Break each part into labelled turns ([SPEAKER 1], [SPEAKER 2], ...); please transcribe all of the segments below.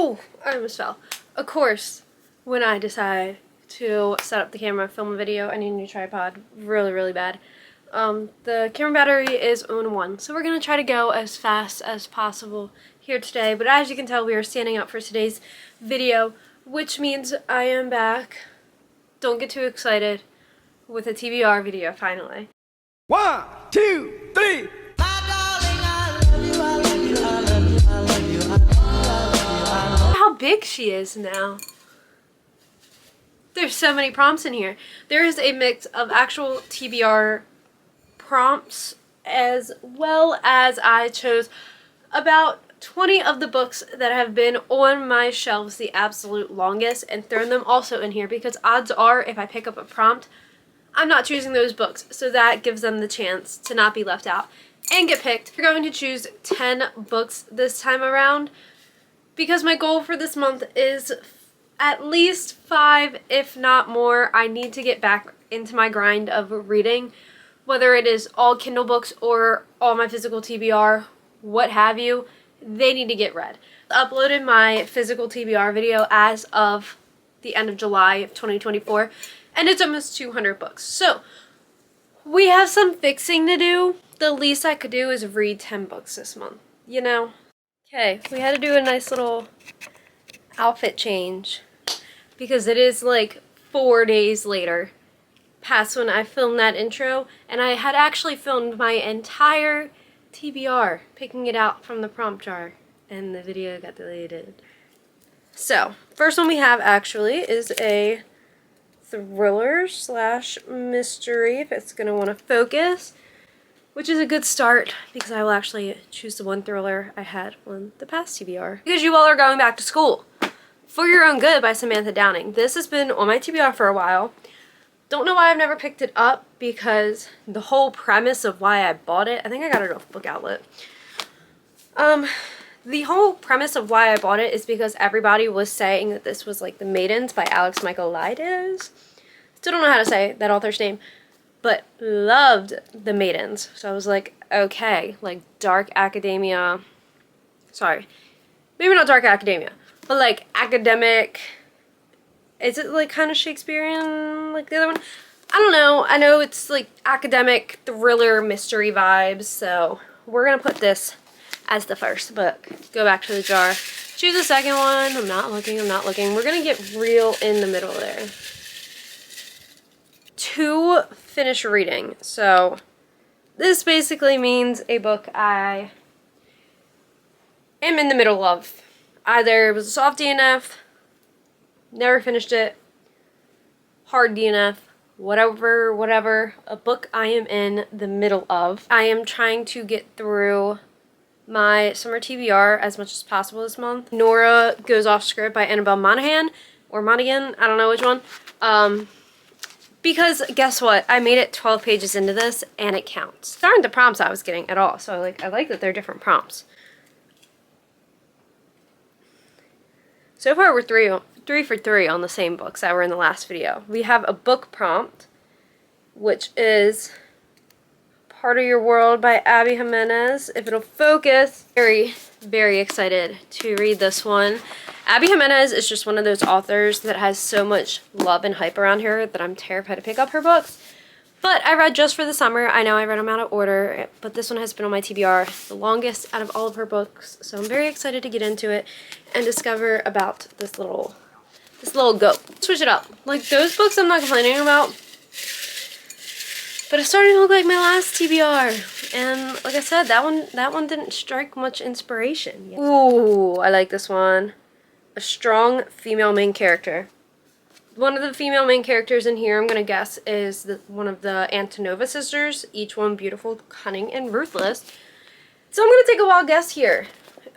[SPEAKER 1] Oh, I almost fell. Of course, when I decide to set up the camera, film a video, I need a new tripod really, really bad. The camera battery is on 1, so we're going to try to go as fast as possible here today. But as you can tell, we are standing up for today's video, which means I am back. Don't get too excited with a TBR video finally.
[SPEAKER 2] 1, 2, 3.
[SPEAKER 1] How big she is now. There's so many prompts in here. There is a mix of actual TBR prompts as well as I chose about 20 of the books that have been on my shelves the absolute longest and thrown them also in here because odds are if I pick up a prompt, I'm not choosing those books, so that gives them the chance to not be left out and get picked. We're going to choose 10 books this time around because my goal for this month is at least 5, if not more. I need to get back into my grind of reading, whether it is all Kindle books or all my physical TBR, what have you, they need to get read. I uploaded my physical TBR video as of the end of July of 2024, and it's almost 200 books. So we have some fixing to do. The least I could do is read 10 books this month, you know? Okay, we had to do a nice little outfit change because it is like 4 days later past when I filmed that intro, and I had actually filmed my entire TBR picking it out from the prompt jar and the video got deleted. So first one we have actually is a thriller slash mystery, if it's gonna want to focus, which is a good start because I will actually choose the one thriller I had on the past TBR. Because you all are going back to school. For Your Own Good by Samantha Downing. This has been on my TBR for a while. Don't know why I've never picked it up because the whole premise of why I bought it, I think I got it off Book Outlet. The whole premise of why I bought it is because everybody was saying that this was like The Maidens by Alex Michaelides. Still don't know how to say that author's name, but loved The Maidens. So I was like, okay, like dark academia, sorry, maybe not dark academia, but like academic, is it like kind of Shakespearean like the other one? I don't know. I know it's like academic thriller mystery vibes, so we're gonna put this as the first book. Go back to the jar. Choose the second one. I'm not looking. We're gonna get real in the middle there. To finish reading. So this basically means a book I am in the middle of. Either it was a soft DNF, never finished it, hard DNF, whatever, a book I am in the middle of. I am trying to get through my summer TBR as much as possible this month. Nora Goes Off Script by Annabelle Monaghan, or Monaghan, I don't know which one. Because guess what? I made it 12 pages into this and it counts. These aren't the prompts I was getting at all, so I like that they're different prompts. So far we're three for 3 on the same books that were in the last video. We have a book prompt, which is Part of Your World by Abby Jimenez. If it'll focus. Very, very excited to read this one. Abby Jimenez is just one of those authors that has so much love and hype around her that I'm terrified to pick up her books. But I read just for the summer. I know I read them out of order, but this one has been on my TBR the longest out of all of her books. So I'm very excited to get into it and discover about this little goat. Switch it up. Like those books I'm not complaining about, but it's starting to look like my last TBR. And like I said, that one didn't strike much inspiration yet. Ooh, I like this one. A strong female main character. One of the female main characters in here, I'm going to guess, is one of the Antonova sisters. Each one beautiful, cunning, and ruthless. So I'm going to take a wild guess here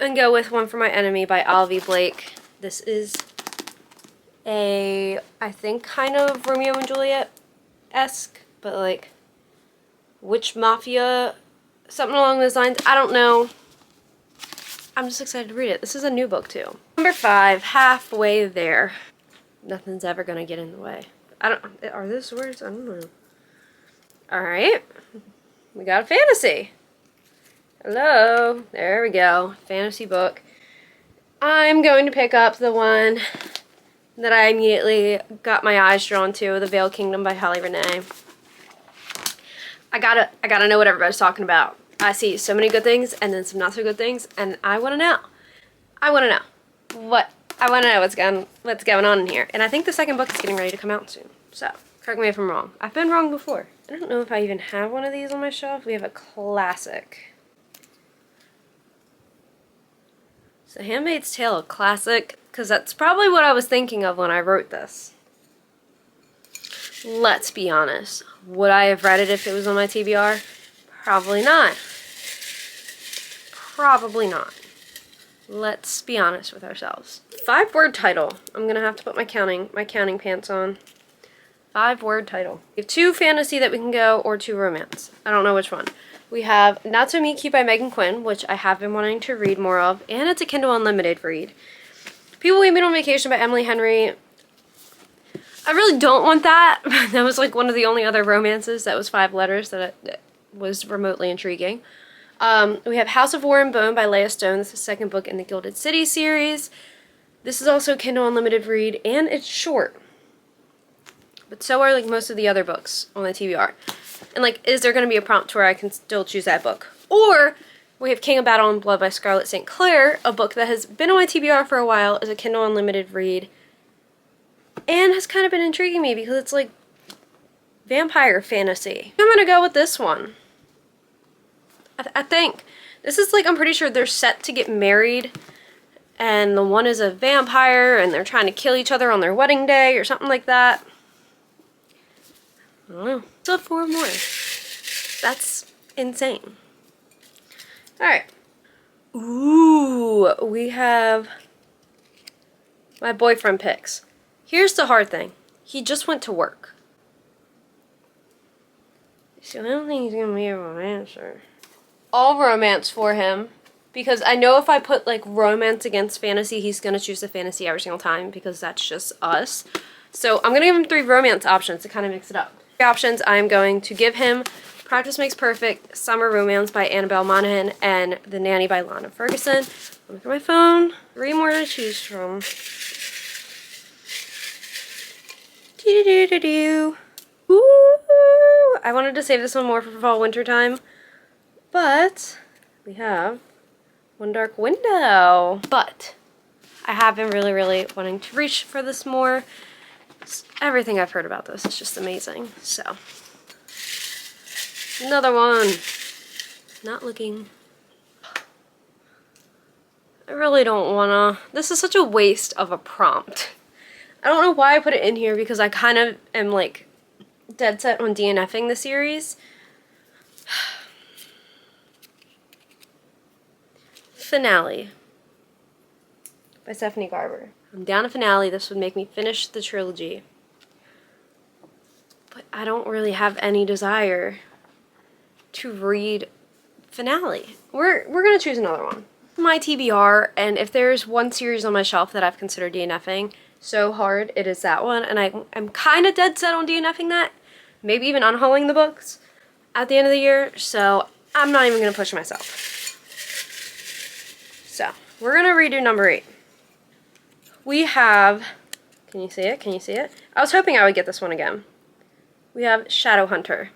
[SPEAKER 1] and go with One for My Enemy by Olivia Blake. This is I think, kind of Romeo and Juliet-esque, but like witch mafia, something along those lines. I don't know. I'm just excited to read it. This is a new book too. Number 5, halfway there. Nothing's ever gonna get in the way. Are those words? I don't know. Alright. We got a fantasy. Hello. There we go. Fantasy book. I'm going to pick up the one that I immediately got my eyes drawn to, The Veil Kingdom by Holly Renee. I gotta know what everybody's talking about. I see so many good things and then some not so good things, and I wanna know. I wanna know what's going on in here. And I think the second book is getting ready to come out soon. So, correct me if I'm wrong. I've been wrong before. I don't know if I even have one of these on my shelf. We have a classic. So Handmaid's Tale, a classic, because that's probably what I was thinking of when I wrote this. Let's be honest. Would I have read it if it was on my TBR? Probably not. Probably not. Let's be honest with ourselves. 5-word title. I'm gonna have to put my counting pants on. 5-word title. We have 2 fantasy that we can go, or 2 romance. I don't know which one. We have Not So Meet Cute by Megan Quinn, which I have been wanting to read more of, and it's a Kindle Unlimited read. People We Meet on Vacation by Emily Henry. I really don't want that. That was like one of the only other romances that was 5 letters that was remotely intriguing. We have House of War and Bone by Leah Stone. This is the 2nd book in the Gilded City series. This is also a Kindle Unlimited read, and it's short. But so are like most of the other books on the TBR. And like, is there going to be a prompt where I can still choose that book? Or we have King of Battle and Blood by Scarlett St. Clair, a book that has been on my TBR for a while, is a Kindle Unlimited read, and has kind of been intriguing me because it's like vampire fantasy. I'm going to go with this one. I think. This is like, I'm pretty sure they're set to get married, and the one is a vampire, and they're trying to kill each other on their wedding day, or something like that. I don't know. Still 4 more. That's insane. Alright. Ooh, we have my boyfriend picks. Here's the hard thing. He just went to work. So I don't think he's gonna be a romancer. All romance for him, because I know if I put like romance against fantasy, he's gonna choose the fantasy every single time, because that's just us. So I'm gonna give him 3 romance options to kind of mix it up. 3 options I'm going to give him: Practice Makes Perfect, Summer Romance by Annabelle Monaghan, and The Nanny by Lana Ferguson. Look at my phone. 3 more to choose from. Do-do-do-do-do. Ooh, I wanted to save this one more for fall winter time, but we have One Dark Window. But I have been really wanting to reach for this more. Everything I've heard about this is just amazing. So, another one. Not looking. I really don't wanna. This is such a waste of a prompt. I don't know why I put it in here, because I kind of am like dead set on DNFing the series. Finale by Stephanie Garber. I'm down to Finale. This would make me finish the trilogy. But I don't really have any desire to read Finale. We're gonna choose another one. My TBR, and if there's one series on my shelf that I've considered DNFing so hard, it is that one, and I'm kind of dead set on DNFing that. Maybe even unhauling the books at the end of the year, so I'm not even gonna push myself. So, we're gonna redo number 8. We have, can you see it? Can you see it? I was hoping I would get this one again. We have Shadowhunter,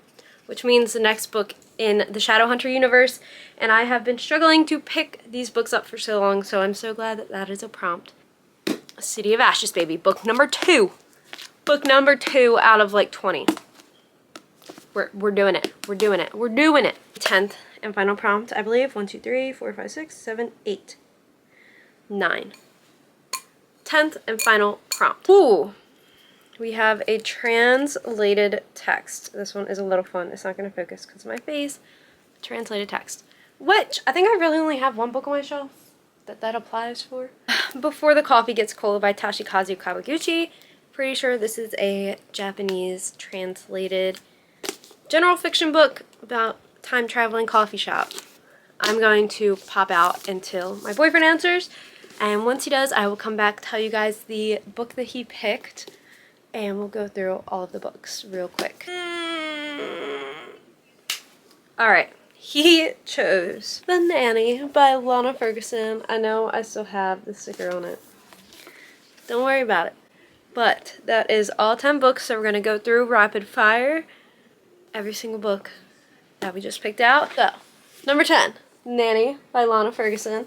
[SPEAKER 1] which means the next book in the Shadowhunter universe, and I have been struggling to pick these books up for so long, so I'm so glad that that is a prompt. City of Ashes, baby. Book number 2. Book number 2 out of like 20. We're doing it. We're doing it. We're doing it. 10th and final prompt, I believe. 1, 2, 3, 4, 5, 6, 7, 8, 9. 10th and final prompt. Ooh. We have a translated text. This one is a little fun. It's not going to focus because of my face. Translated text. Which, I think I really only have one book on my shelf that applies for. Before the Coffee Gets Cold by Toshikazu Kawaguchi. Pretty sure this is a Japanese translated general fiction book about time-traveling coffee shop. I'm going to pop out until my boyfriend answers, and once he does, I will come back, tell you guys the book that he picked, and we'll go through all of the books real quick. Alright, He chose The Nanny by Lana Ferguson. I know I still have the sticker on it. Don't worry about it. But that is all 10 books, so we're going to go through rapid fire every single book that we just picked out. So, number 10, Nanny by Lana Ferguson.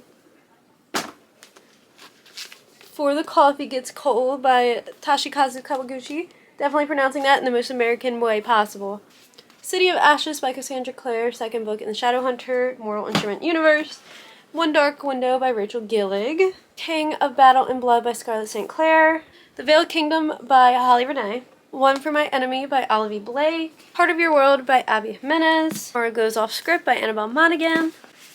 [SPEAKER 1] For the Coffee Gets Cold by Toshikazu Kawaguchi. Definitely pronouncing that in the most American way possible. City of Ashes by Cassandra Clare, second book in the Shadowhunter Moral Instrument universe. One Dark Window by Rachel Gillig. King of Battle and Blood by Scarlett St. Clair. The Veiled Kingdom by Holly Renee. One for My Enemy by Olivia Blake. Heart of Your World by Abby Jimenez. Nora Goes Off Script by Annabelle Monaghan.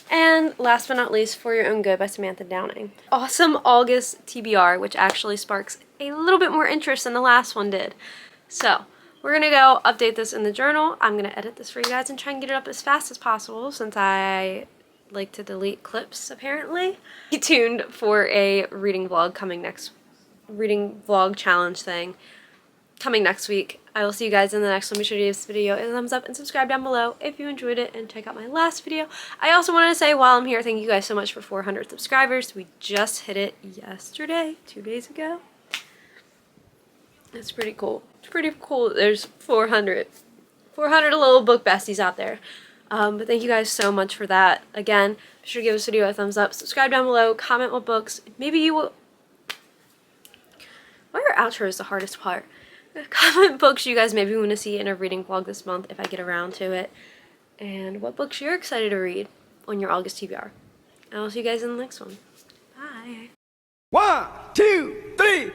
[SPEAKER 1] And last but not least, For Your Own Good by Samantha Downing. Awesome August TBR, which actually sparks a little bit more interest than the last one did. So, we're going to go update this in the journal. I'm going to edit this for you guys and try and get it up as fast as possible since I like to delete clips, apparently. Stay tuned for a reading vlog challenge thing coming next week. I will see you guys in the next one. Be sure to give this video a thumbs up and subscribe down below if you enjoyed it, and check out my last video. I also want to say while I'm here, thank you guys so much for 400 subscribers. We just hit it yesterday, 2 days ago. It's pretty cool. It's pretty cool. There's 400 little book besties out there. But thank you guys so much for that. Again, be sure to give this video a thumbs up, subscribe down below, comment what books. Maybe you will... Why are outros the hardest part? Comment books you guys maybe want to see in a reading vlog this month if I get around to it. And what books you're excited to read on your August TBR. And I'll see you guys in the next one. Bye.
[SPEAKER 2] 1, 2, 3.